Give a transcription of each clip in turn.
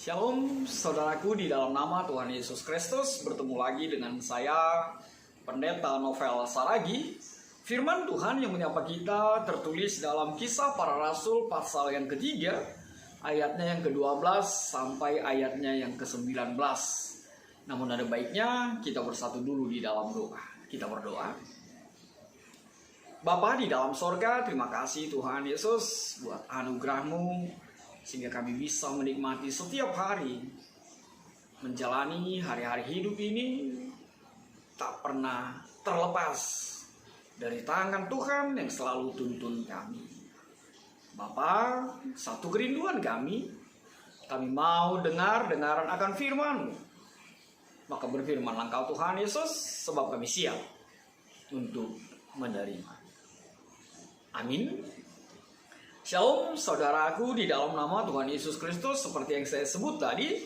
Shalom saudaraku di dalam nama Tuhan Yesus Kristus. Bertemu lagi dengan saya Pendeta Novel Saragi. Firman Tuhan yang menyapa kita tertulis dalam Kisah Para Rasul pasal yang ketiga, ayatnya yang ke-12 sampai ayatnya yang ke-19. Namun ada baiknya kita bersatu dulu di dalam doa. Kita berdoa. Bapa di dalam sorga, terima kasih Tuhan Yesus buat anugerah-Mu sehingga kami bisa menikmati setiap hari, menjalani hari-hari hidup ini tak pernah terlepas dari tangan Tuhan yang selalu tuntun kami. Bapa, satu kerinduan kami mau dengar-dengaran akan firman-Mu. Maka berfirmanlah Engkau Tuhan Yesus, sebab kami siap untuk menerima. Amin. Shalom saudaraku di dalam nama Tuhan Yesus Kristus. Seperti yang saya sebut tadi,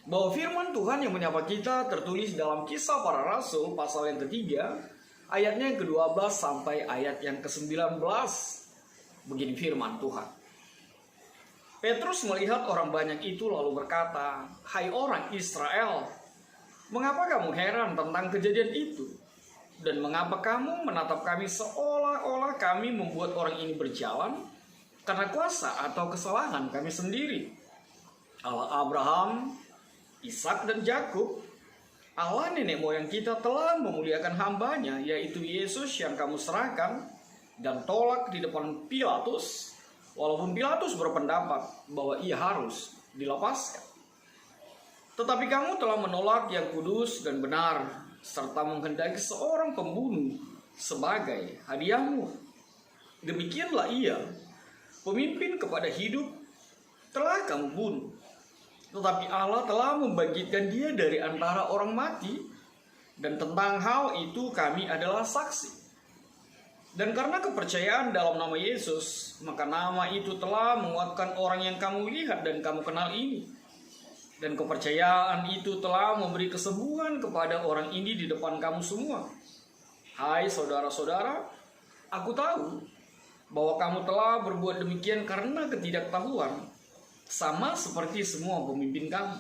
bahwa firman Tuhan yang menyapa kita tertulis dalam Kisah Para Rasul pasal yang ketiga, ayatnya yang ke-12 sampai ayat yang ke-19. Begini firman Tuhan. Petrus melihat orang banyak itu lalu berkata, "Hai orang Israel, mengapa kamu heran tentang kejadian itu? Dan mengapa kamu menatap kami seolah-olah kami membuat orang ini berjalan karena kuasa atau kesalahan kami sendiri? Allah Abraham, Ishak dan Yakub, Allah nenek moyang kita telah memuliakan hambanya, yaitu Yesus yang kamu serahkan dan tolak di depan Pilatus, walaupun Pilatus berpendapat bahwa ia harus dilepaskan. Tetapi kamu telah menolak yang kudus dan benar, serta menghendaki seorang pembunuh sebagai hadiahmu. Demikianlah ia, pemimpin kepada hidup, telah kamu bunuh. Tetapi Allah telah membangkitkan dia dari antara orang mati, dan tentang hal itu kami adalah saksi. Dan karena kepercayaan dalam nama Yesus, maka nama itu telah menguatkan orang yang kamu lihat dan kamu kenal ini. Dan kepercayaan itu telah memberi kesembuhan kepada orang ini di depan kamu semua. Hai saudara-saudara, aku tahu bahwa kamu telah berbuat demikian karena ketidaktahuan, sama seperti semua pemimpin kamu.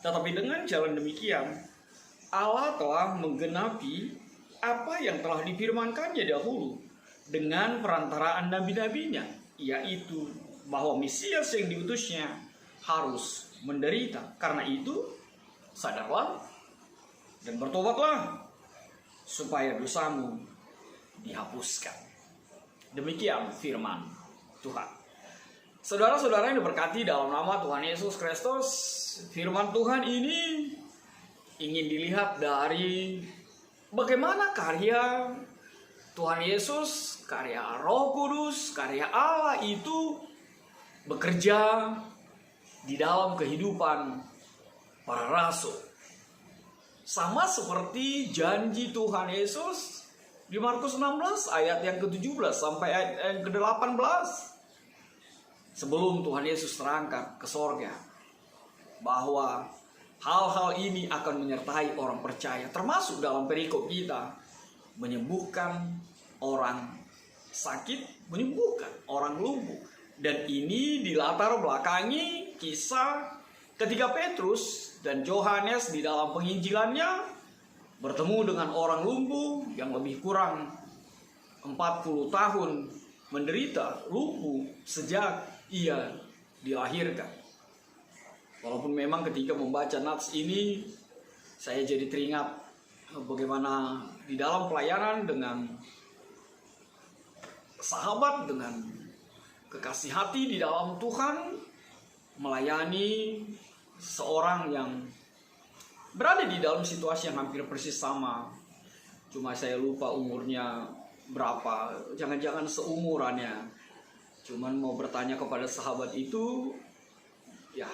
Tetapi dengan jalan demikian, Allah telah menggenapi apa yang telah difirmankannya dahulu dengan perantaraan nabi-nabinya, yaitu bahwa Mesias yang diutusnya harus menderita. Karena itu, sadarlah dan bertobatlah supaya dosamu dihapuskan. Demikian firman Tuhan. Saudara-saudara yang diberkati dalam nama Tuhan Yesus Kristus, firman Tuhan ini ingin dilihat dari bagaimana karya Tuhan Yesus, karya Roh Kudus, karya Allah itu bekerja di dalam kehidupan para rasul. Sama seperti janji Tuhan Yesus di Markus 16 ayat yang ke-17 sampai ayat yang ke-18. Sebelum Tuhan Yesus terangkat ke sorga, bahwa hal-hal ini akan menyertai orang percaya, termasuk dalam perikop kita, menyembuhkan orang sakit, menyembuhkan orang lumpuh. Dan ini dilatar belakangi kisah ketika Petrus dan Yohanes di dalam penginjilannya bertemu dengan orang lumpuh yang lebih kurang 40 tahun menderita lumpuh sejak ia dilahirkan. Walaupun memang ketika membaca nats ini, saya jadi teringat bagaimana di dalam pelayanan dengan sahabat, dengan kekasih hati di dalam Tuhan, melayani seorang yang berada di dalam situasi yang hampir persis sama. Cuma saya lupa umurnya berapa, jangan-jangan seumurannya. Cuman mau bertanya kepada sahabat itu, ya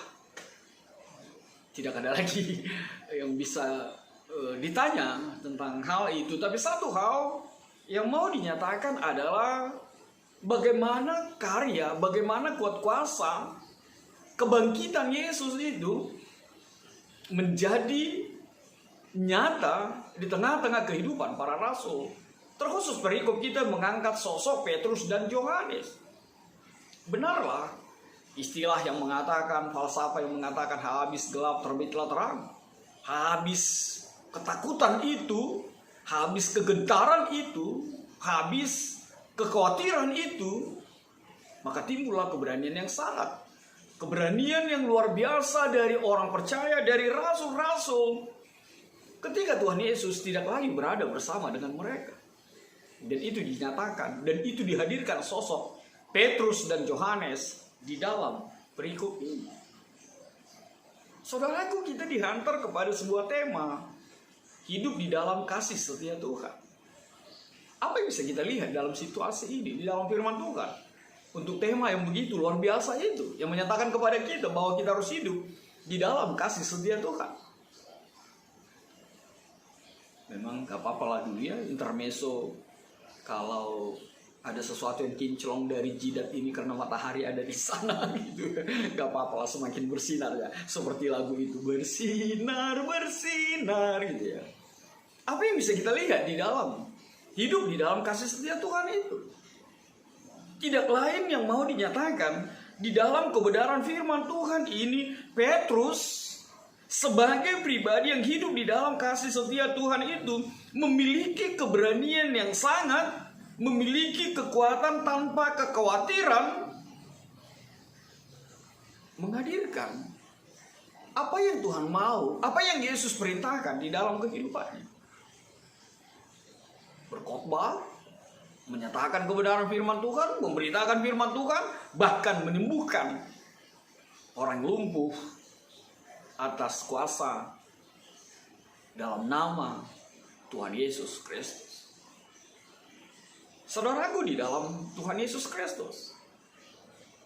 tidak ada lagi yang bisa ditanya tentang hal itu. Tapi satu hal yang mau dinyatakan adalah bagaimana karya, bagaimana kuat kuasa kebangkitan Yesus itu menjadi nyata di tengah-tengah kehidupan para rasul. Terkhusus perikop kita mengangkat sosok Petrus dan Yohanes. Benarlah Istilah yang mengatakan, falsafah yang mengatakan habis gelap terbitlah terang. Habis ketakutan itu, habis kegentaran itu, habis kekhawatiran itu, maka timbullah keberanian yang sangat. Keberanian yang luar biasa dari orang percaya, dari rasul-rasul. Ketika Tuhan Yesus tidak lagi berada bersama dengan mereka. Dan itu dinyatakan, dan itu dihadirkan sosok Petrus dan Yohanes di dalam perikop ini. Saudaraku, kita dihantar kepada sebuah tema, hidup di dalam kasih setia Tuhan. Apa yang bisa kita lihat dalam situasi ini, di dalam firman Tuhan? Untuk tema yang begitu luar biasa itu, yang menyatakan kepada kita bahwa kita harus hidup di dalam kasih setia Tuhan. Memang gak apa-apa lah dulu ya, intermezzo, kalau ada sesuatu yang kinclong dari jidat ini karena matahari ada di sana gitu. Gak apa-apa lah, semakin bersinar ya. Seperti lagu itu, bersinar, bersinar gitu ya. Apa yang bisa kita lihat di dalam hidup di dalam kasih setia Tuhan itu? Tidak lain yang mau dinyatakan di dalam kebenaran firman Tuhan ini, Petrus sebagai pribadi yang hidup di dalam kasih setia Tuhan itu memiliki keberanian yang sangat, memiliki kekuatan tanpa kekhawatiran, menghadirkan apa yang Tuhan mau, apa yang Yesus perintahkan di dalam kehidupannya. Berkhotbah, menyatakan kebenaran firman Tuhan, memberitakan firman Tuhan, bahkan menyembuhkan orang lumpuh atas kuasa dalam nama Tuhan Yesus Kristus. Saudaraku, di dalam Tuhan Yesus Kristus,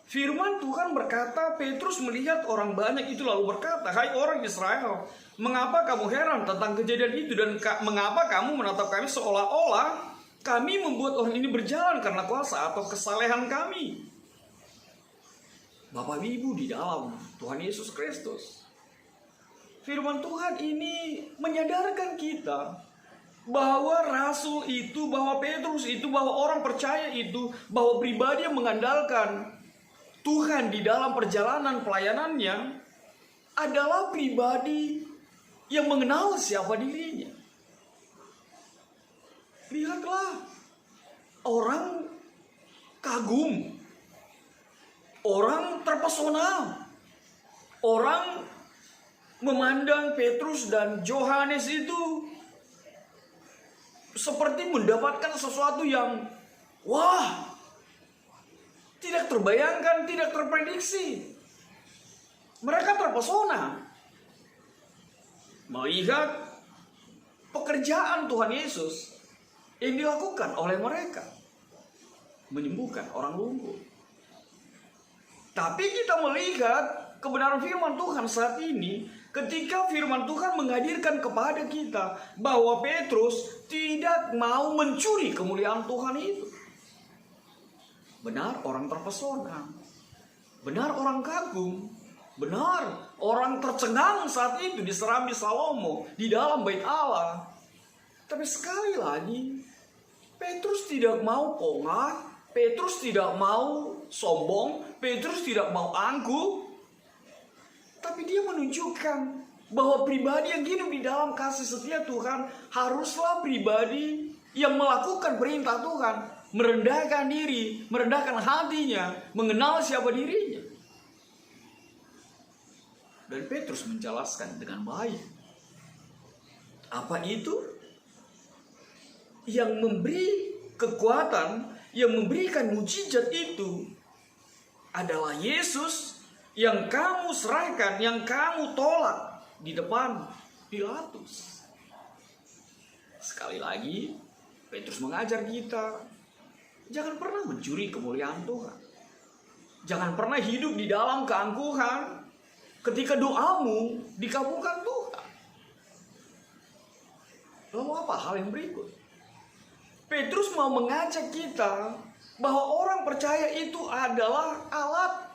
firman Tuhan berkata, Petrus melihat orang banyak itu lalu berkata, "Hai orang Israel, mengapa kamu heran tentang kejadian itu dan mengapa kamu menatap kami seolah-olah kami membuat orang ini berjalan karena kuasa atau kesalehan kami?" Bapak Ibu di dalam Tuhan Yesus Kristus, firman Tuhan ini menyadarkan kita bahwa rasul itu, bahwa Petrus itu, bahwa orang percaya itu, bahwa pribadi yang mengandalkan Tuhan di dalam perjalanan pelayanannya adalah pribadi yang mengenal siapa dirinya. Lihatlah, orang kagum, orang terpesona, orang memandang Petrus dan Yohanes itu seperti mendapatkan sesuatu yang wah, tidak terbayangkan, tidak terprediksi. Mereka terpesona melihat pekerjaan Tuhan Yesus yang dilakukan oleh mereka, menyembuhkan orang lumpuh. Tapi kita melihat kebenaran firman Tuhan saat ini, ketika firman Tuhan menghadirkan kepada kita bahwa Petrus tidak mau mencuri kemuliaan Tuhan itu. Benar orang terpesona, benar orang kagum, benar orang tercengang saat itu di Serambi Salomo, di dalam bait Allah. Tapi sekali lagi, Petrus tidak mau pongah, Petrus tidak mau sombong, Petrus tidak mau angkuh. Tapi dia menunjukkan bahwa pribadi yang hidup di dalam kasih setia Tuhan haruslah pribadi yang melakukan perintah Tuhan, merendahkan diri, merendahkan hatinya, mengenal siapa dirinya. Dan Petrus menjelaskan dengan baik. Apa itu? Yang memberi kekuatan, yang memberikan mujizat itu adalah Yesus yang kamu serahkan, yang kamu tolak di depan Pilatus. Sekali lagi, Petrus mengajar kita, jangan pernah mencuri kemuliaan Tuhan. Jangan pernah hidup di dalam keangkuhan ketika doamu dikabulkan Tuhan. Lalu apa hal yang berikut? Petrus mau mengajak kita bahwa orang percaya itu adalah alat.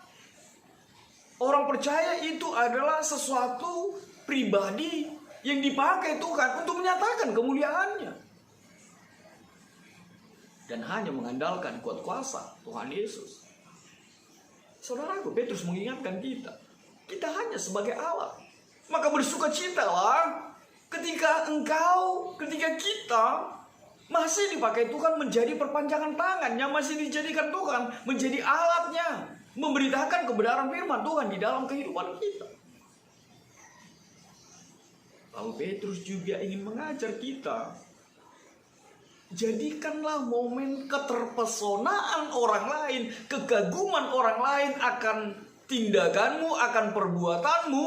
Orang percaya itu adalah sesuatu pribadi yang dipakai Tuhan untuk menyatakan kemuliaannya. Dan hanya mengandalkan kuat kuasa Tuhan Yesus. Saudaraku, Petrus mengingatkan kita hanya sebagai alat. Maka bersukacitalah ketika kita masih dipakai Tuhan menjadi perpanjangan tangannya, masih dijadikan Tuhan menjadi alatnya, memberitakan kebenaran firman Tuhan di dalam kehidupan kita. Lalu Petrus juga ingin mengajar kita, jadikanlah momen keterpesonaan orang lain, kekaguman orang lain akan tindakanmu, akan perbuatanmu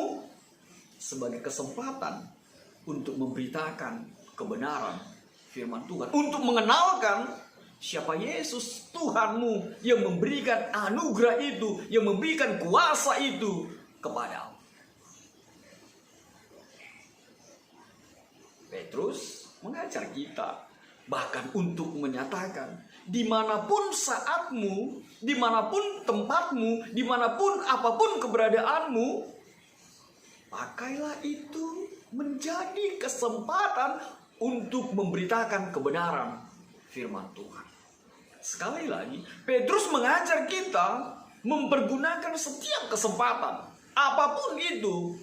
sebagai kesempatan untuk memberitakan kebenaran firman Tuhan, untuk mengenalkan siapa Yesus Tuhanmu yang memberikan anugerah itu, yang memberikan kuasa itu kepadamu. Petrus mengajar kita bahkan untuk menyatakan dimanapun saatmu, dimanapun tempatmu, dimanapun apapun keberadaanmu, pakailah itu menjadi kesempatan untuk memberitakan kebenaran firman Tuhan. Sekali lagi, Petrus mengajar kita mempergunakan setiap kesempatan, apapun itu,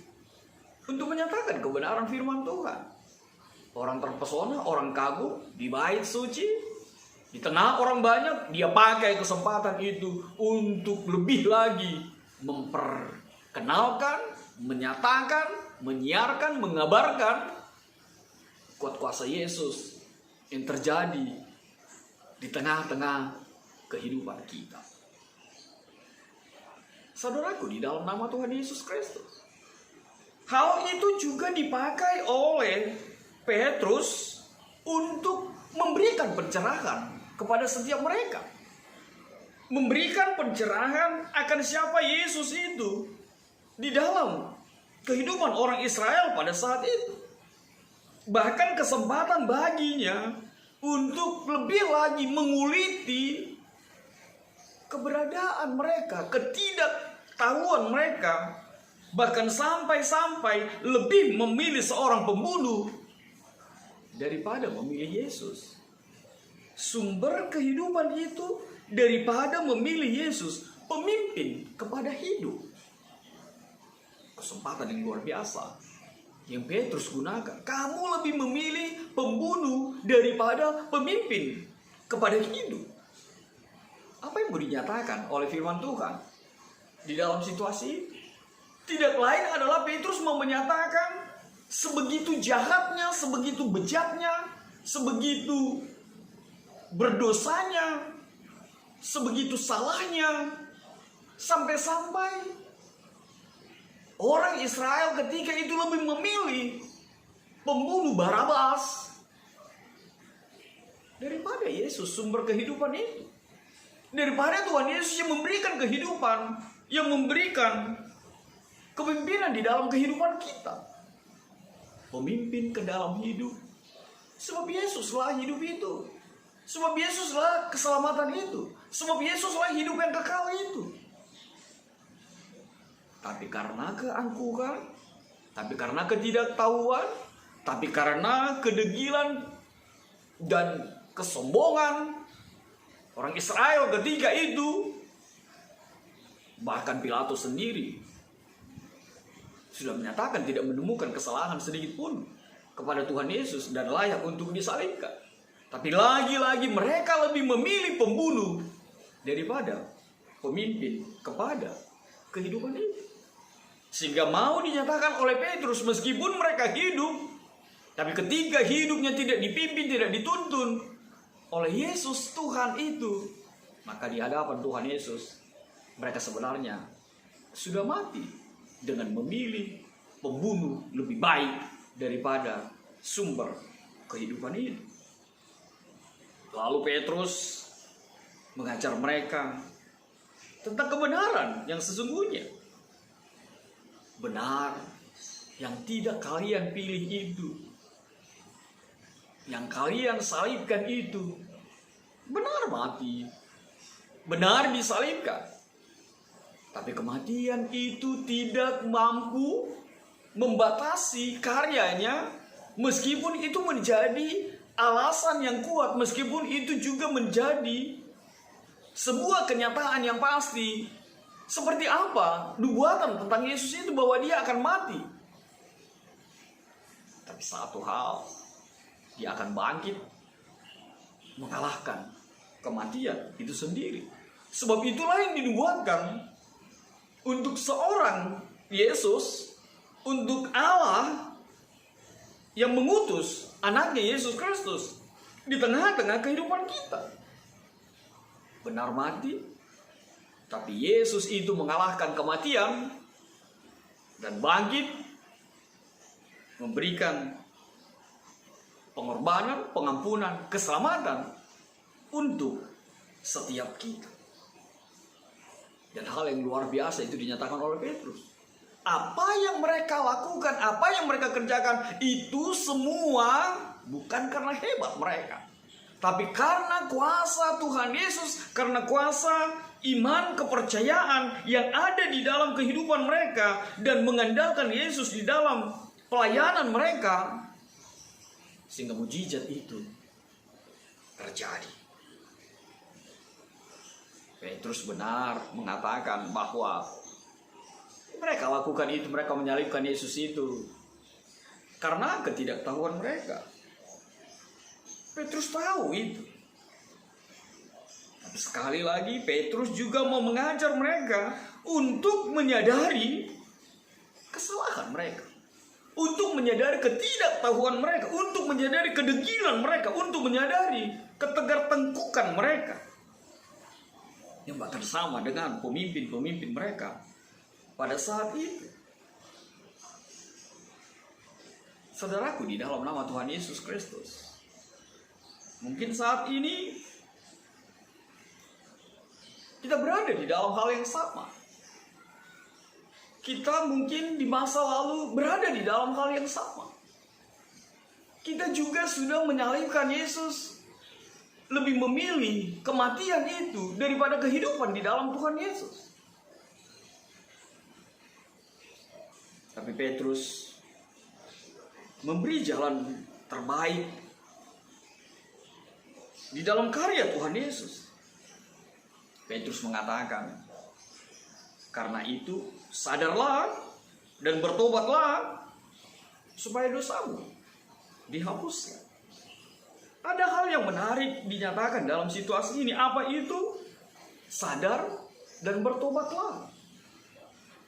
untuk menyatakan kebenaran firman Tuhan. Orang terpesona, orang kagum di bait suci, di tengah orang banyak, dia pakai kesempatan itu untuk lebih lagi memperkenalkan, menyatakan, menyiarkan, mengabarkan kuat kuasa Yesus yang terjadi di tengah-tengah kehidupan kita. Saudaraku, di dalam nama Tuhan Yesus Kristus, hal itu juga dipakai oleh Petrus untuk memberikan pencerahan kepada setiap mereka. Memberikan pencerahan akan siapa Yesus itu di dalam kehidupan orang Israel pada saat itu. Bahkan kesempatan baginya untuk lebih lagi menguliti keberadaan mereka, ketidaktahuan mereka, bahkan sampai-sampai lebih memilih seorang pembunuh daripada memilih Yesus. Sumber kehidupan itu daripada memilih Yesus, pemimpin kepada hidup. Kesempatan yang luar biasa yang Petrus gunakan. Kamu lebih memilih pembunuh daripada pemimpin kepada hidup. Apa yang mau dinyatakan oleh firman Tuhan di dalam situasi ini? Tidak lain adalah Petrus mau menyatakan sebegitu jahatnya, sebegitu bejatnya, sebegitu berdosanya, sebegitu salahnya, sampai-sampai orang Israel ketika itu lebih memilih pembunuh Barabas daripada Yesus, sumber kehidupan itu. Daripada Tuhan Yesus yang memberikan kehidupan, yang memberikan kepemimpinan di dalam kehidupan kita. Pemimpin ke dalam hidup. Sebab Yesuslah hidup itu. Sebab Yesuslah keselamatan itu. Sebab Yesuslah hidup yang kekal itu. Tapi karena keangkuhan, tapi karena ketidaktahuan, tapi karena kedegilan dan kesombongan orang Israel ketika itu, bahkan Pilatus sendiri sudah menyatakan tidak menemukan kesalahan sedikit pun kepada Tuhan Yesus dan layak untuk disalibkan. Tapi lagi-lagi mereka lebih memilih pembunuh daripada pemimpin kepada kehidupan ini. Sehingga mau dinyatakan oleh Petrus, meskipun mereka hidup, tapi ketika hidupnya tidak dipimpin, tidak dituntun oleh Yesus Tuhan itu, maka di hadapan Tuhan Yesus mereka sebenarnya sudah mati dengan memilih pembunuh lebih baik daripada sumber kehidupan ini. Lalu Petrus mengajar mereka tentang kebenaran yang sesungguhnya. Benar yang tidak kalian pilih itu, yang kalian salibkan itu, benar mati, benar disalibkan. Tapi kematian itu tidak mampu membatasi karyanya, meskipun itu menjadi alasan yang kuat, meskipun itu juga menjadi sebuah kenyataan yang pasti Seperti apa nubuatan tentang Yesus itu bahwa dia akan mati. Tapi satu hal, dia akan bangkit mengalahkan kematian itu sendiri. Sebab itulah yang dinubuatkan untuk seorang Yesus, untuk Allah yang mengutus anaknya Yesus Kristus di tengah-tengah kehidupan kita. Benar mati, tapi Yesus itu mengalahkan kematian dan bangkit, memberikan pengorbanan, pengampunan, keselamatan untuk setiap kita. Dan hal yang luar biasa itu dinyatakan oleh Petrus. Apa yang mereka lakukan, apa yang mereka kerjakan, itu semua bukan karena hebat mereka, tapi karena kuasa Tuhan Yesus, karena kuasa iman kepercayaan yang ada di dalam kehidupan mereka dan mengandalkan Yesus di dalam pelayanan mereka, sehingga mujizat itu terjadi. Petrus benar mengatakan bahwa mereka lakukan itu, mereka menyalibkan Yesus itu karena ketidaktahuan mereka. Petrus tahu itu. Tapi sekali lagi Petrus juga mau mengajar mereka untuk menyadari kesalahan mereka, untuk menyadari ketidaktahuan mereka, untuk menyadari kedegilan mereka, untuk menyadari ketegartengkukan mereka, yang bahkan sama dengan pemimpin-pemimpin mereka pada saat itu. Saudaraku di dalam nama Tuhan Yesus Kristus, mungkin saat ini kita berada di dalam hal yang sama. Kita mungkin di masa lalu berada di dalam hal yang sama. Kita juga sudah menyalibkan Yesus, lebih memilih kematian itu daripada kehidupan di dalam Tuhan Yesus. Tapi Petrus memberi jalan terbaik di dalam karya Tuhan Yesus. Petrus mengatakan, karena itu sadarlah dan bertobatlah supaya dosamu dihapuskan. Ada hal yang menarik dinyatakan dalam situasi ini. Apa itu? Sadar dan bertobatlah.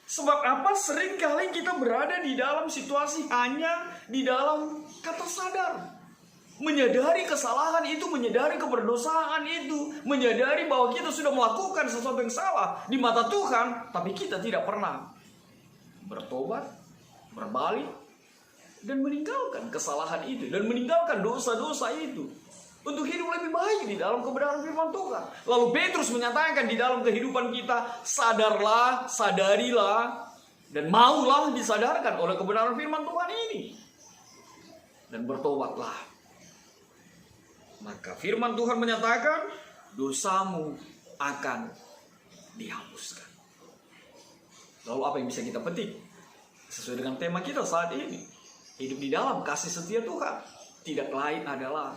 Sebab apa? Seringkali kita berada di dalam situasi hanya di dalam kata sadar. Menyadari kesalahan itu, menyadari keberdosaan itu, menyadari bahwa kita sudah melakukan sesuatu yang salah di mata Tuhan, tapi kita tidak pernah bertobat, berbalik, dan meninggalkan kesalahan itu, dan meninggalkan dosa-dosa itu, untuk hidup lebih baik di dalam kebenaran firman Tuhan. Lalu Petrus menyatakan di dalam kehidupan kita, sadarlah, sadarilah, dan maulah disadarkan oleh kebenaran firman Tuhan ini, dan bertobatlah. Maka firman Tuhan menyatakan, dosamu akan dihapuskan. Lalu apa yang bisa kita petik sesuai dengan tema kita saat ini? Hidup di dalam kasih setia Tuhan tidak lain adalah,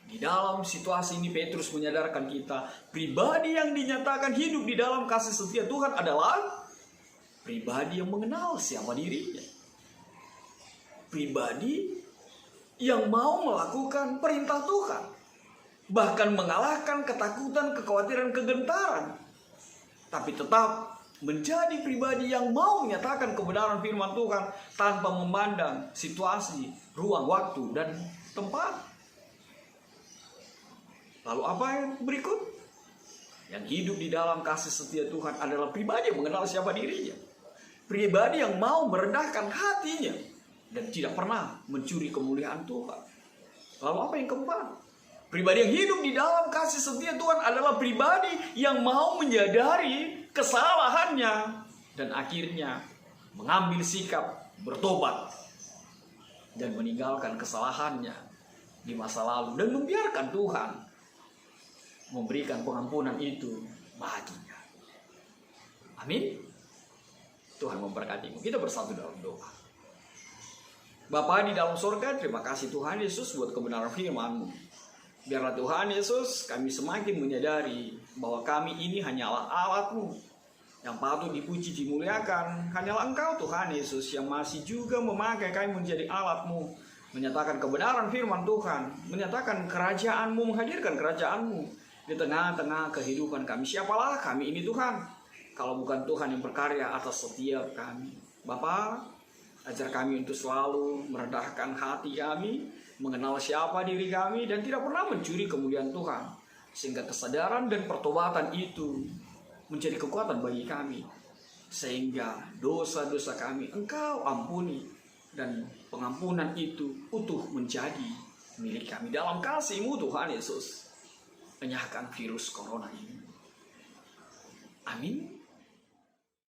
di dalam situasi ini Petrus menyadarkan kita, pribadi yang dinyatakan hidup di dalam kasih setia Tuhan adalah pribadi yang mengenal siapa dirinya, pribadi yang mau melakukan perintah Tuhan, bahkan mengalahkan ketakutan, kekhawatiran, kegentaran, tapi tetap menjadi pribadi yang mau menyatakan kebenaran firman Tuhan tanpa memandang situasi, ruang, waktu, dan tempat. Lalu apa yang berikut? Yang hidup di dalam kasih setia Tuhan adalah pribadi yang mengenal siapa dirinya, pribadi yang mau merendahkan hatinya dan tidak pernah mencuri kemuliaan Tuhan. Lalu apa yang keempat? Pribadi yang hidup di dalam kasih setia Tuhan adalah pribadi yang mau menyadari kesalahannya dan akhirnya mengambil sikap bertobat dan meninggalkan kesalahannya di masa lalu dan membiarkan Tuhan memberikan pengampunan itu baginya. Amin. Tuhan memberkatimu. Kita bersatu dalam doa. Bapa di dalam surga, terima kasih Tuhan Yesus buat kebenaran firman-Mu. Biarlah Tuhan Yesus kami semakin menyadari bahwa kami ini hanyalah alat-Mu. yang patut dipuji dimuliakan hanyalah Engkau Tuhan Yesus, yang masih juga memakai kami menjadi alat-Mu, menyatakan kebenaran firman Tuhan, menyatakan kerajaan-Mu, menghadirkan kerajaan-Mu di tengah-tengah kehidupan kami. Siapalah kami ini Tuhan, kalau bukan Tuhan yang berkarya atas setiap kami. Bapa, ajar kami untuk selalu merendahkan hati kami, mengenal siapa diri kami, dan tidak pernah mencuri kemuliaan Tuhan, sehingga kesadaran dan pertobatan itu menjadi kekuatan bagi kami, sehingga dosa-dosa kami Engkau ampuni, dan pengampunan itu utuh menjadi milik kami. Dalam kasih-Mu Tuhan Yesus, enyahkan virus corona ini. Amin.